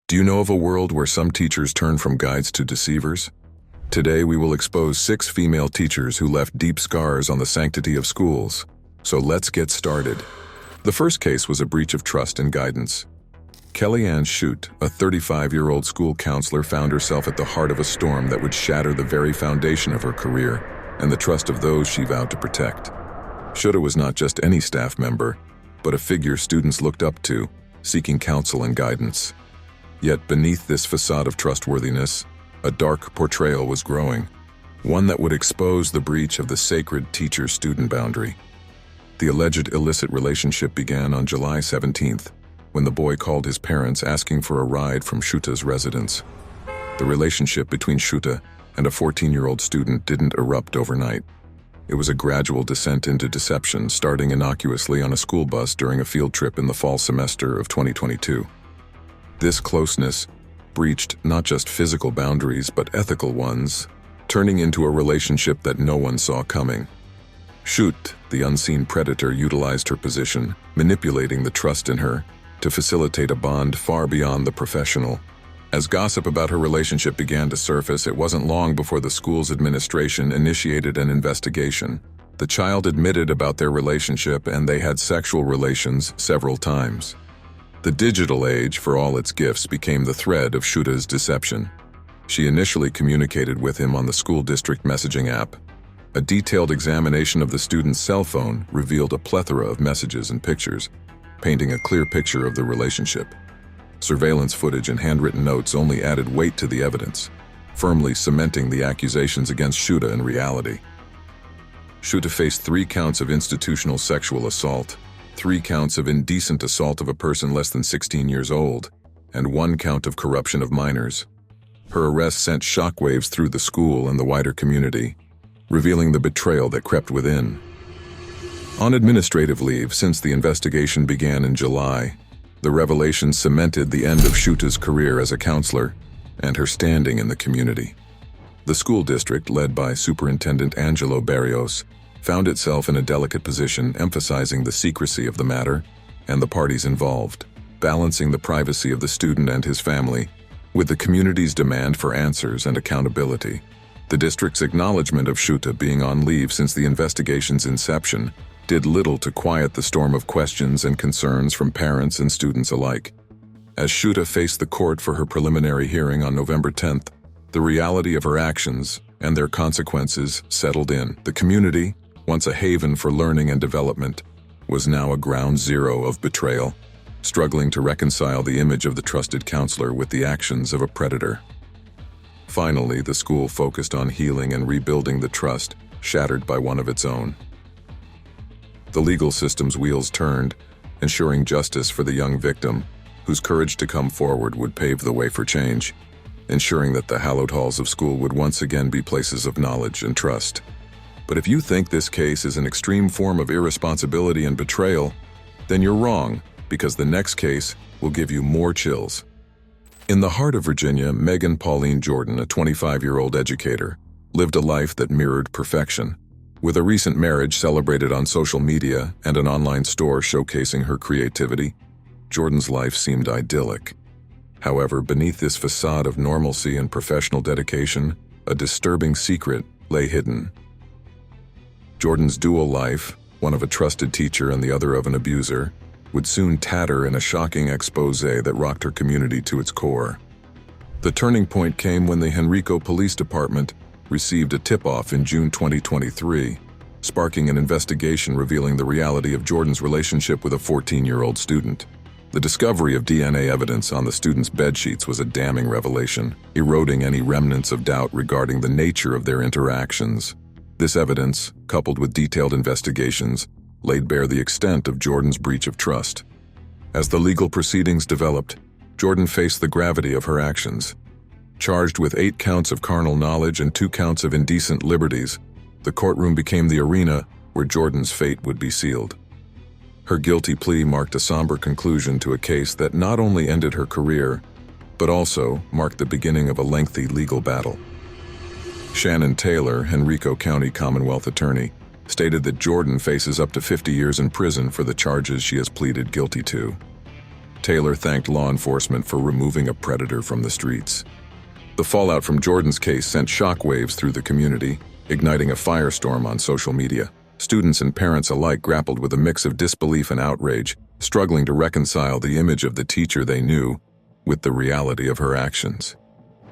Do you know of a world where some teachers turn from guides to deceivers? Today we will expose 6 female teachers who left deep scars on the sanctity of schools. So let's get started. The first case was a breach of trust and guidance. Kellyanne Schutt, a 35-year-old school counselor, found herself at the heart of a storm that would shatter the very foundation of her career and the trust of those she vowed to protect. Schutt was not just any staff member, but a figure students looked up to, seeking counsel and guidance. Yet beneath this facade of trustworthiness, a dark portrayal was growing, one that would expose the breach of the sacred teacher-student boundary. The alleged illicit relationship began on July 17th, when the boy called his parents asking for a ride from Schutt's residence. The relationship between Schutt and a 14-year-old student didn't erupt overnight. It was a gradual descent into deception, starting innocuously on a school bus during a field trip in the fall semester of 2022. This closeness breached not just physical boundaries but ethical ones, turning into a relationship that no one saw coming. Schutt, the unseen predator, utilized her position, manipulating the trust in her, to facilitate a bond far beyond the professional. As gossip about her relationship began to surface, it wasn't long before the school's administration initiated an investigation. The child admitted about their relationship, and they had sexual relations several times. The digital age, for all its gifts, became the thread of Schutt's deception. She initially communicated with him on the school district messaging app. A detailed examination of the student's cell phone revealed a plethora of messages and pictures, painting a clear picture of the relationship. Surveillance footage and handwritten notes only added weight to the evidence, firmly cementing the accusations against Schutt in reality. Schutt faced 3 counts of institutional sexual assault, 3 counts of indecent assault of a person less than 16 years old, and 1 count of corruption of minors. Her arrest sent shockwaves through the school and the wider community, revealing the betrayal that crept within. On administrative leave since the investigation began in July, the revelation cemented the end of Schutt's career as a counselor and her standing in the community. The school district, led by Superintendent Angelo Barrios, found itself in a delicate position, emphasizing the secrecy of the matter and the parties involved, balancing the privacy of the student and his family with the community's demand for answers and accountability. The district's acknowledgement of Schutt being on leave since the investigation's inception did little to quiet the storm of questions and concerns from parents and students alike. As Schutt faced the court for her preliminary hearing on November 10th, the reality of her actions and their consequences settled in. The community, once a haven for learning and development, was now a ground zero of betrayal, struggling to reconcile the image of the trusted counselor with the actions of a predator. Finally, the school focused on healing and rebuilding the trust shattered by one of its own. The legal system's wheels turned, ensuring justice for the young victim, whose courage to come forward would pave the way for change, ensuring that the hallowed halls of school would once again be places of knowledge and trust. But if you think this case is an extreme form of irresponsibility and betrayal, then you're wrong, because the next case will give you more chills. In the heart of Virginia, Megan Pauline Jordan, a 25-year-old educator, lived a life that mirrored perfection. With a recent marriage celebrated on social media and an online store showcasing her creativity, Jordan's life seemed idyllic. However, beneath this facade of normalcy and professional dedication, a disturbing secret lay hidden. Jordan's dual life, one of a trusted teacher and the other of an abuser, would soon tatter in a shocking expose that rocked her community to its core. The turning point came when the Henrico Police Department received a tip-off in June 2023, sparking an investigation revealing the reality of Jordan's relationship with a 14-year-old student. The discovery of DNA evidence on the student's bedsheets was a damning revelation, eroding any remnants of doubt regarding the nature of their interactions. This evidence, coupled with detailed investigations, laid bare the extent of Jordan's breach of trust. As the legal proceedings developed, Jordan faced the gravity of her actions. Charged with 8 counts of carnal knowledge and 2 counts of indecent liberties, the courtroom became the arena where Jordan's fate would be sealed. Her guilty plea marked a somber conclusion to a case that not only ended her career, but also marked the beginning of a lengthy legal battle. Shannon Taylor, Henrico County Commonwealth Attorney, stated that Jordan faces up to 50 years in prison for the charges she has pleaded guilty to. Taylor thanked law enforcement for removing a predator from the streets. The fallout from Jordan's case sent shockwaves through the community, igniting a firestorm on social media. Students and parents alike grappled with a mix of disbelief and outrage, struggling to reconcile the image of the teacher they knew with the reality of her actions.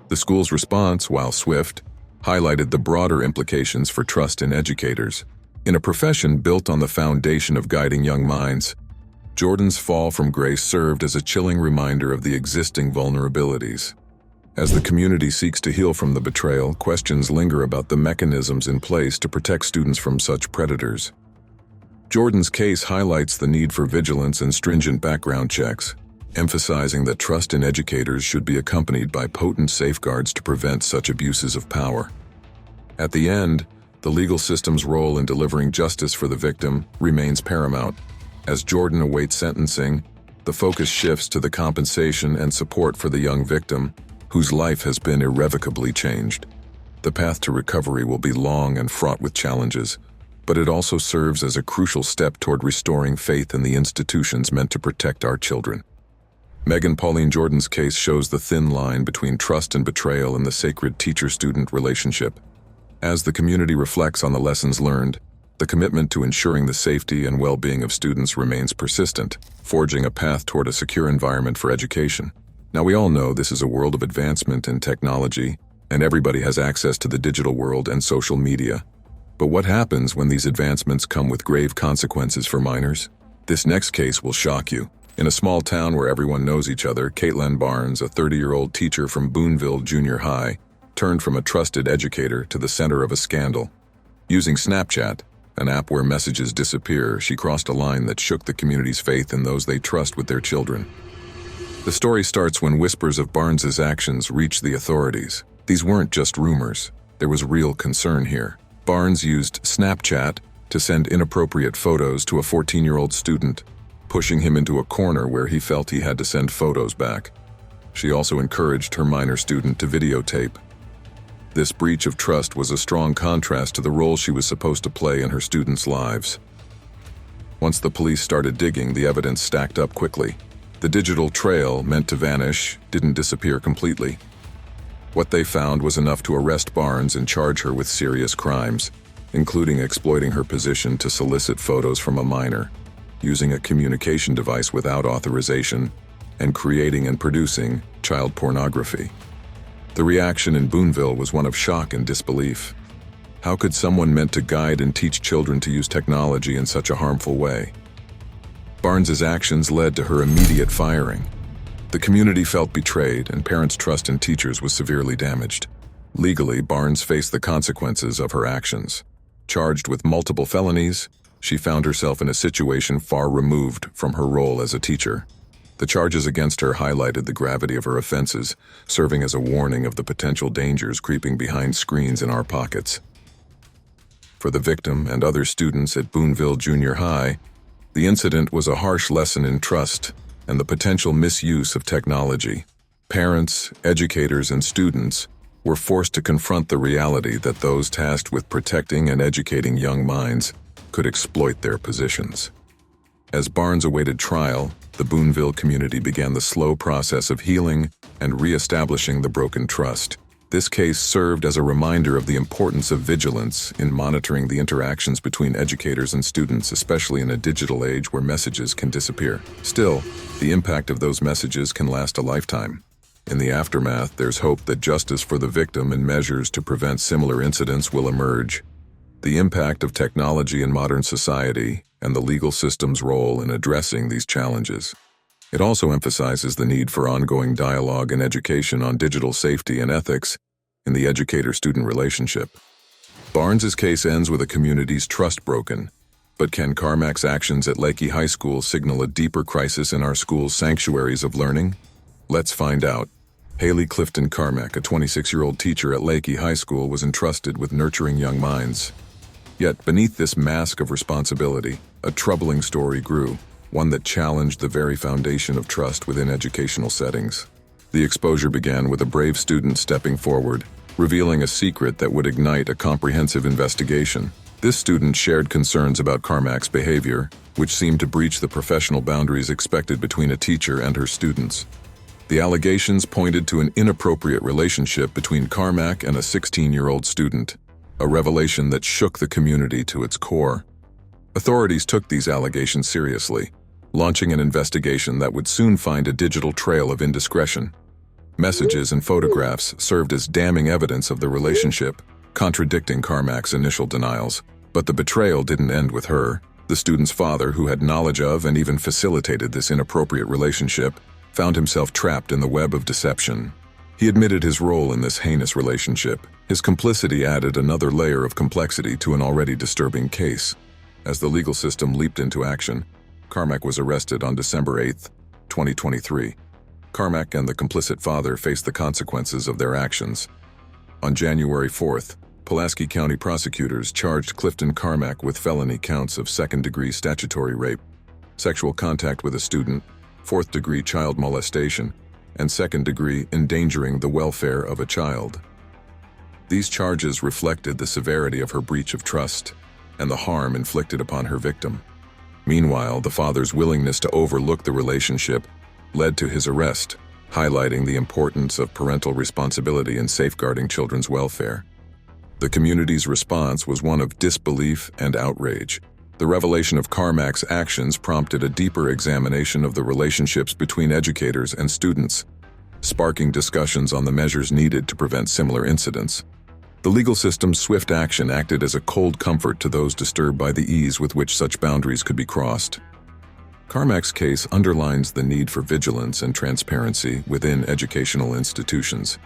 The school's response, while swift, highlighted the broader implications for trust in educators. In a profession built on the foundation of guiding young minds, Jordan's fall from grace served as a chilling reminder of the existing vulnerabilities. As the community seeks to heal from the betrayal, questions linger about the mechanisms in place to protect students from such predators. Jordan's case highlights the need for vigilance and stringent background checks, emphasizing that trust in educators should be accompanied by potent safeguards to prevent such abuses of power. At the end, the legal system's role in delivering justice for the victim remains paramount. As Jordan awaits sentencing, the focus shifts to the compensation and support for the young victim, whose life has been irrevocably changed. The path to recovery will be long and fraught with challenges, but it also serves as a crucial step toward restoring faith in the institutions meant to protect our children. Megan Pauline Jordan's case shows the thin line between trust and betrayal in the sacred teacher-student relationship. As the community reflects on the lessons learned, the commitment to ensuring the safety and well-being of students remains persistent, forging a path toward a secure environment for education. Now, we all know this is a world of advancement in technology, and everybody has access to the digital world and social media. But what happens when these advancements come with grave consequences for minors? This next case will shock you. In a small town where everyone knows each other, Caitlin Barnes, a 30-year-old teacher from Boonville Junior High, turned from a trusted educator to the center of a scandal. Using Snapchat, an app where messages disappear, she crossed a line that shook the community's faith in those they trust with their children. The story starts when whispers of Barnes's actions reached the authorities. These weren't just rumors. There was real concern here. Barnes used Snapchat to send inappropriate photos to a 14-year-old student, pushing him into a corner where he felt he had to send photos back. She also encouraged her minor student to videotape. This breach of trust was a strong contrast to the role she was supposed to play in her students' lives. Once the police started digging, the evidence stacked up quickly. The digital trail, meant to vanish, didn't disappear completely. What they found was enough to arrest Barnes and charge her with serious crimes, including exploiting her position to solicit photos from a minor, using a communication device without authorization, and creating and producing child pornography. The reaction in Boonville was one of shock and disbelief. How could someone meant to guide and teach children to use technology in such a harmful way? Barnes's actions led to her immediate firing. The community felt betrayed, and parents' trust in teachers was severely damaged. Legally, Barnes faced the consequences of her actions. Charged with multiple felonies, she found herself in a situation far removed from her role as a teacher. The charges against her highlighted the gravity of her offenses, serving as a warning of the potential dangers creeping behind screens in our pockets. For the victim and other students at Boonville Junior High, the incident was a harsh lesson in trust and the potential misuse of technology. Parents, educators, and students were forced to confront the reality that those tasked with protecting and educating young minds could exploit their positions. As Barnes awaited trial, the Boonville community began the slow process of healing and re-establishing the broken trust. This case served as a reminder of the importance of vigilance in monitoring the interactions between educators and students, especially in a digital age where messages can disappear. Still, the impact of those messages can last a lifetime. In the aftermath, there's hope that justice for the victim and measures to prevent similar incidents will emerge. The impact of technology in modern society and the legal system's role in addressing these challenges. It also emphasizes the need for ongoing dialogue and education on digital safety and ethics in the educator-student relationship. Barnes's case ends with a community's trust broken, but can Carmack's actions at Lakey High School signal a deeper crisis in our school's sanctuaries of learning? Let's find out. Haley Clifton Carmack, a 26-year-old teacher at Lakey High School, was entrusted with nurturing young minds. Yet beneath this mask of responsibility, a troubling story grew, one that challenged the very foundation of trust within educational settings. The exposure began with a brave student stepping forward, revealing a secret that would ignite a comprehensive investigation. This student shared concerns about Carmack's behavior, which seemed to breach the professional boundaries expected between a teacher and her students. The allegations pointed to an inappropriate relationship between Carmack and a 16-year-old student, a revelation that shook the community to its core. Authorities took these allegations seriously, launching an investigation that would soon find a digital trail of indiscretion. Messages and photographs served as damning evidence of the relationship, contradicting Carmack's initial denials. But the betrayal didn't end with her. The student's father, who had knowledge of and even facilitated this inappropriate relationship, found himself trapped in the web of deception. He admitted his role in this heinous relationship. His complicity added another layer of complexity to an already disturbing case. As the legal system leaped into action, Carmack was arrested on December 8, 2023. Carmack and the complicit father faced the consequences of their actions. On January 4th, Pulaski County prosecutors charged Clifton Carmack with felony counts of second-degree statutory rape, sexual contact with a student, fourth-degree child molestation, and second-degree endangering the welfare of a child. These charges reflected the severity of her breach of trust and the harm inflicted upon her victim. Meanwhile, the father's willingness to overlook the relationship led to his arrest, highlighting the importance of parental responsibility in safeguarding children's welfare. The community's response was one of disbelief and outrage. The revelation of Carmack's actions prompted a deeper examination of the relationships between educators and students, sparking discussions on the measures needed to prevent similar incidents. The legal system's swift action acted as a cold comfort to those disturbed by the ease with which such boundaries could be crossed. Carmack's case underlines the need for vigilance and transparency within educational institutions.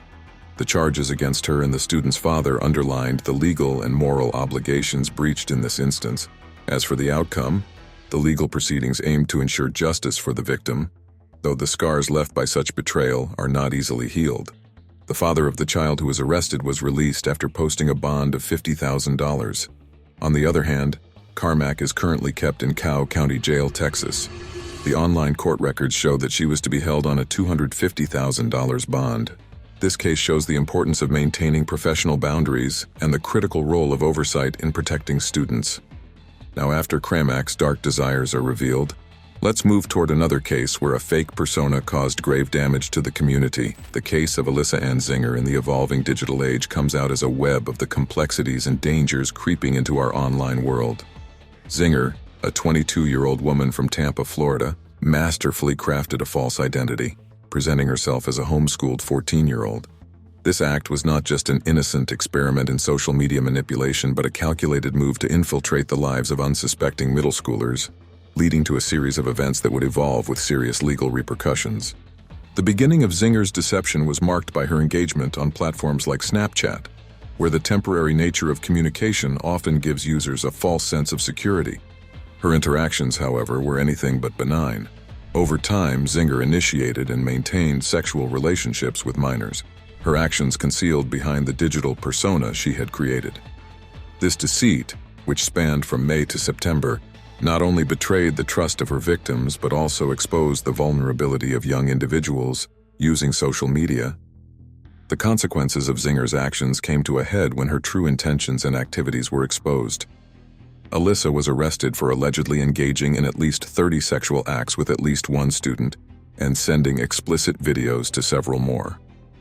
The charges against her and the student's father underlined the legal and moral obligations breached in this instance. As for the outcome, the legal proceedings aimed to ensure justice for the victim, though the scars left by such betrayal are not easily healed. The father of the child who was arrested was released after posting a bond of $50,000. On the other hand, Carmack is currently kept in Cow County Jail, Texas. The online court records show that she was to be held on a $250,000 bond. This case shows the importance of maintaining professional boundaries and the critical role of oversight in protecting students. Now, after Carmack's dark desires are revealed, let's move toward another case where a fake persona caused grave damage to the community. The case of Alyssa Ann Zinger in the evolving digital age comes out as a web of the complexities and dangers creeping into our online world. Zinger, a 22-year-old woman from Tampa, Florida, masterfully crafted a false identity, presenting herself as a homeschooled 14-year-old. This act was not just an innocent experiment in social media manipulation, but a calculated move to infiltrate the lives of unsuspecting middle schoolers, leading to a series of events that would evolve with serious legal repercussions. The beginning of Zinger's deception was marked by her engagement on platforms like Snapchat, where the temporary nature of communication often gives users a false sense of security. Her interactions, however, were anything but benign. Over time, Zinger initiated and maintained sexual relationships with minors, her actions concealed behind the digital persona she had created. This deceit, which spanned from May to September, not only betrayed the trust of her victims but also exposed the vulnerability of young individuals using social media. The consequences of Zinger's actions came to a head when her true intentions and activities were exposed. Alyssa was arrested for allegedly engaging in at least 30 sexual acts with at least one student and sending explicit videos to several more.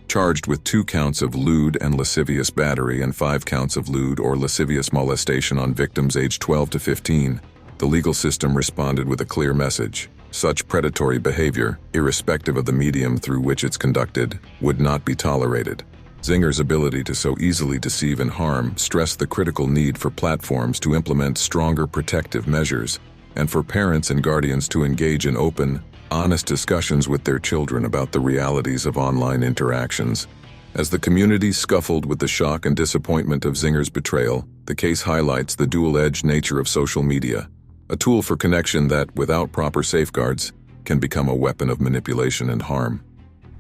Charged with 2 counts of lewd and lascivious battery and 5 counts of lewd or lascivious molestation on victims aged 12 to 15, the legal system responded with a clear message. Such predatory behavior, irrespective of the medium through which it's conducted, would not be tolerated. Zinger's ability to so easily deceive and harm stressed the critical need for platforms to implement stronger protective measures and for parents and guardians to engage in open, honest discussions with their children about the realities of online interactions. As the community scuffled with the shock and disappointment of Zinger's betrayal, the case highlights the dual-edged nature of social media, a tool for connection that, without proper safeguards, can become a weapon of manipulation and harm.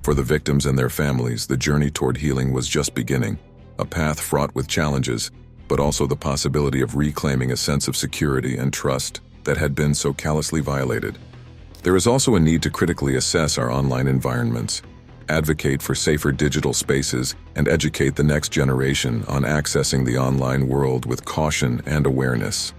For the victims and their families, the journey toward healing was just beginning, a path fraught with challenges, but also the possibility of reclaiming a sense of security and trust that had been so callously violated. There is also a need to critically assess our online environments. advocate for safer digital spaces, and educate the next generation on accessing the online world with caution and awareness.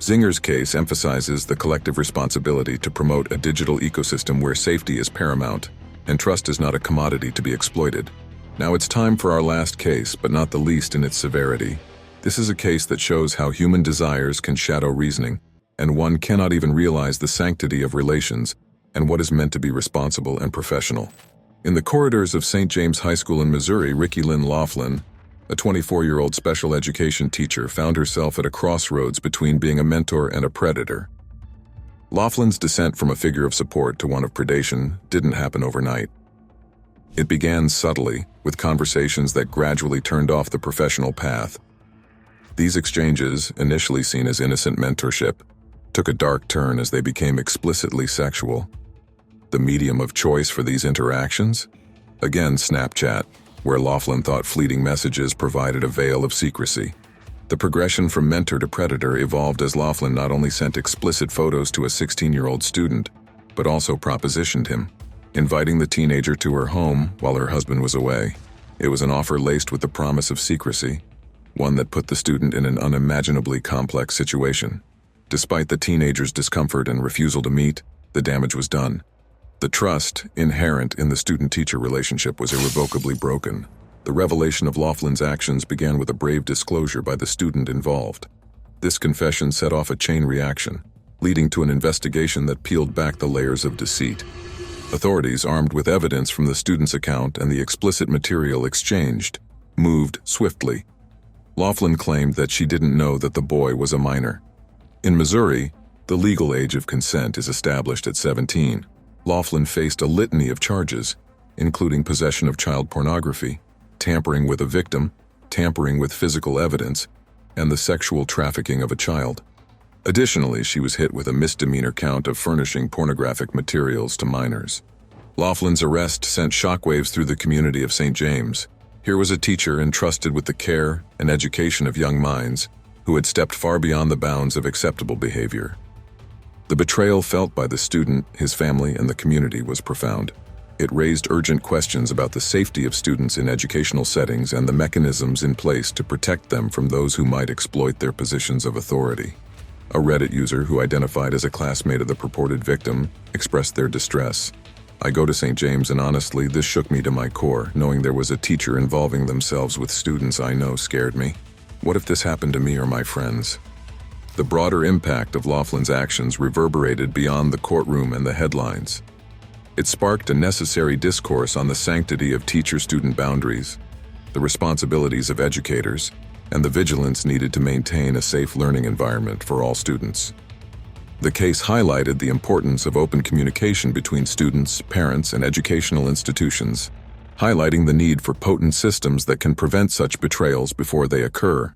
Zinger's case emphasizes the collective responsibility to promote a digital ecosystem where safety is paramount and trust is not a commodity to be exploited. Now it's time for our last case, but not the least in its severity. This is a case that shows how human desires can shadow reasoning, and one cannot even realize the sanctity of relations and what is meant to be responsible and professional. In the corridors of St. James High School in Missouri, Ricky Lynn Laughlin, a 24-year-old special education teacher, found herself at a crossroads between being a mentor and a predator. Laughlin's descent from a figure of support to one of predation didn't happen overnight. It began subtly, with conversations that gradually turned off the professional path. These exchanges, initially seen as innocent mentorship, took a dark turn as they became explicitly sexual. The medium of choice for these interactions? Again, Snapchat, where Laughlin thought fleeting messages provided a veil of secrecy. The progression from mentor to predator evolved as Laughlin not only sent explicit photos to a 16-year-old student, but also propositioned him, inviting the teenager to her home while her husband was away. It was an offer laced with the promise of secrecy, one that put the student in an unimaginably complex situation. Despite the teenager's discomfort and refusal to meet, the damage was done. The trust inherent in the student-teacher relationship was irrevocably broken. The revelation of Laughlin's actions began with a brave disclosure by the student involved. This confession set off a chain reaction, leading to an investigation that peeled back the layers of deceit. Authorities, armed with evidence from the student's account and the explicit material exchanged, moved swiftly. Laughlin claimed that she didn't know that the boy was a minor. In Missouri, the legal age of consent is established at 17. Laughlin faced a litany of charges, including possession of child pornography, tampering with a victim, tampering with physical evidence, and the sexual trafficking of a child. Additionally, she was hit with a misdemeanor count of furnishing pornographic materials to minors. Laughlin's arrest sent shockwaves through the community of St. James. Here was a teacher entrusted with the care and education of young minds who had stepped far beyond the bounds of acceptable behavior. The betrayal felt by the student, his family, and the community was profound. It raised urgent questions about the safety of students in educational settings and the mechanisms in place to protect them from those who might exploit their positions of authority. A Reddit user who identified as a classmate of the purported victim expressed their distress. "I go to St. James and honestly, this shook me to my core. Knowing there was a teacher involving themselves with students I know scared me. What if this happened to me or my friends?" The broader impact of Laughlin's actions reverberated beyond the courtroom and the headlines. It sparked a necessary discourse on the sanctity of teacher-student boundaries, the responsibilities of educators, and the vigilance needed to maintain a safe learning environment for all students. The case highlighted the importance of open communication between students, parents, and educational institutions, highlighting the need for potent systems that can prevent such betrayals before they occur.